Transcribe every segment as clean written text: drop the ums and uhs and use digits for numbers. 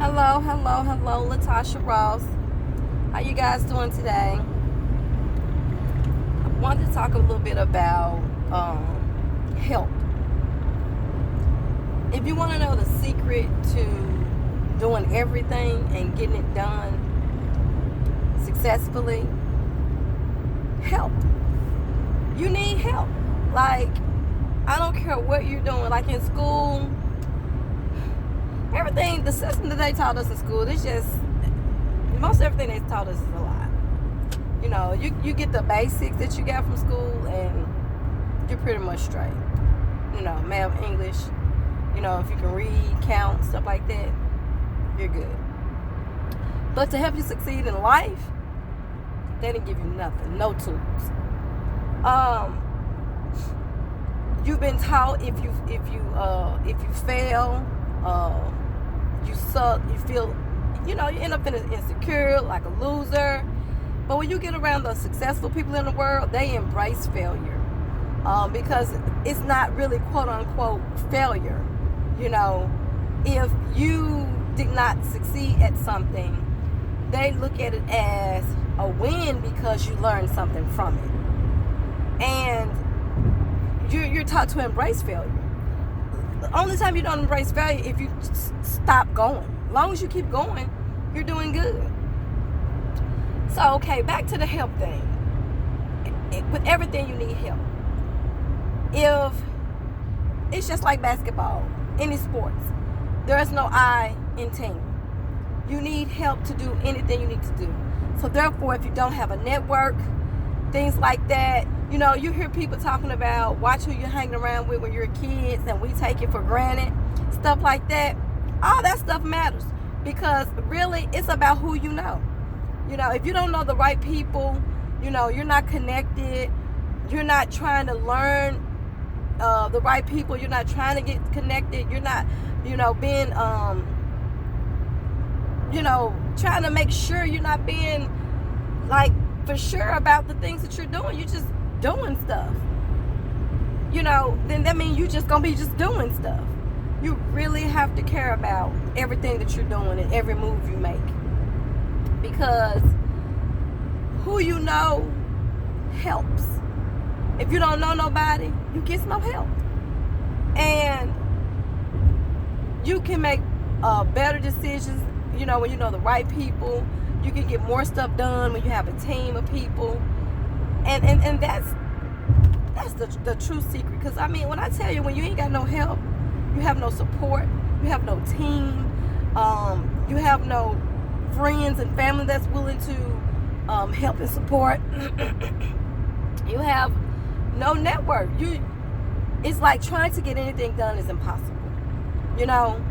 Hello, Latasha Ross. How you guys doing today? I wanted to talk a little bit about help. If you want to know the secret to doing everything and getting it done successfully, help. You need help. Like, I don't care what you're doing. Like in school, everything, the system that they taught us in school, it's just, most everything they taught us is a lie. You know, you get the basics that you got from school and you're pretty much straight. You know, math, English, you know, if you can read, count, stuff like that, you're good. But to help you succeed in life, they didn't give you nothing, no tools. You've been taught if you fail, you suck, you feel, you know, you end up feeling insecure, like a loser. But when you get around the successful people in the world, they embrace failure, because it's not really quote unquote failure. You know, if you did not succeed at something, they look at it as a win because you learned something from it. And you're taught to embrace failure. The only time you don't embrace failure if you stop going. As long as you keep going, you're doing good. So, okay, back to the help thing. With everything, you need help. If it's just like basketball, any sports, there's no I in team. You need help to do anything you need to do. So therefore, if you don't have a network, things like that, you know, you hear people talking about watch who you're hanging around with when you're kids, and we take it for granted, stuff like that. All that stuff matters, because really it's about who you know. You know, if you don't know the right people, you know, you're not connected, you're not trying to learn the right people, you're not trying to get connected, you're not, you know, being you know, trying to make sure you're not being like for sure about the things that you're doing, you're just doing stuff, you know, then that means you just gonna be just doing stuff. You really have to care about everything that you're doing and every move you make, because who you know helps. If you don't know nobody, you get some help, and you can make better decisions, you know, when you know the right people. You can get more stuff done when you have a team of people, and that's the true secret. Because I mean, when I tell you, when you ain't got no help, you have no support, you have no team, you have no friends and family that's willing to help and support. You have no network. It's like trying to get anything done is impossible. You know,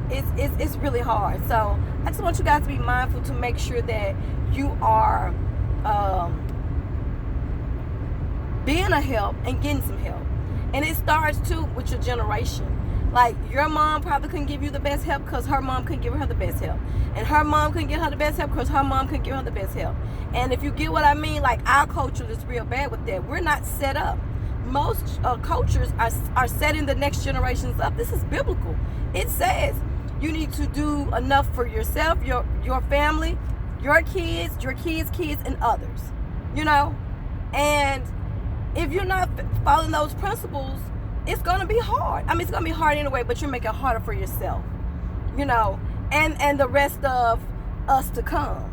it's really hard. So I just want you guys to be mindful to make sure that you are being a help and getting some help. And it starts too with your generation. Like, your mom probably couldn't give you the best help because her mom couldn't give her the best help, and her mom couldn't give her the best help because her mom couldn't give her the best help. And if you get what I mean, like, our culture is real bad with that. We're not set up. Most cultures are setting the next generations up. This is biblical. It says you need to do enough for yourself, your family, your kids, kids, and others. You know? And if you're not following those principles, it's going to be hard. I mean, it's going to be hard anyway, but you're making it harder for yourself. You know? And the rest of us to come.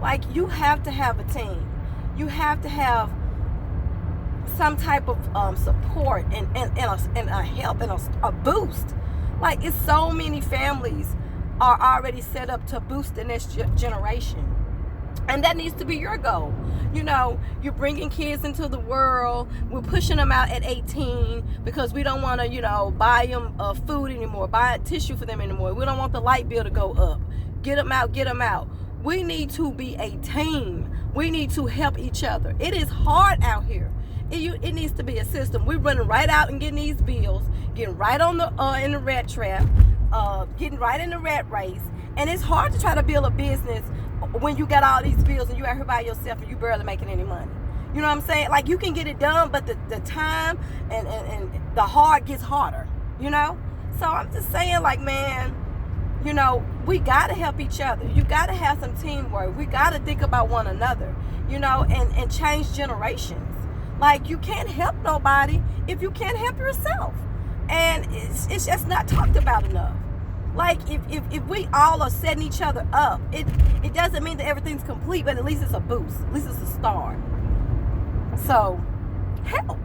Like, you have to have a team. You have to have some type of support and a help and a boost. Like, it's so many families are already set up to boost the next generation. And that needs to be your goal. You know, you're bringing kids into the world. We're pushing them out at 18 because we don't want to, you know, buy them food anymore, buy tissue for them anymore. We don't want the light bill to go up. Get them out. We need to be a team. We need to help each other. It is hard out here. It needs to be a system. We're running right out and getting these bills, getting right on the in the rat trap, getting right in the rat race. And it's hard to try to build a business when you got all these bills and you out here by yourself and you barely making any money. You know what I'm saying? Like, you can get it done, but the time and the hard gets harder, you know? So I'm just saying, like, man, You know, we got to help each other. You got to have some teamwork. We got to think about one another, you know, and change generations. Like, you can't help nobody if you can't help yourself. And it's just not talked about enough. Like, if we all are setting each other up, it doesn't mean that everything's complete, but at least it's a boost. At least it's a start. So, help.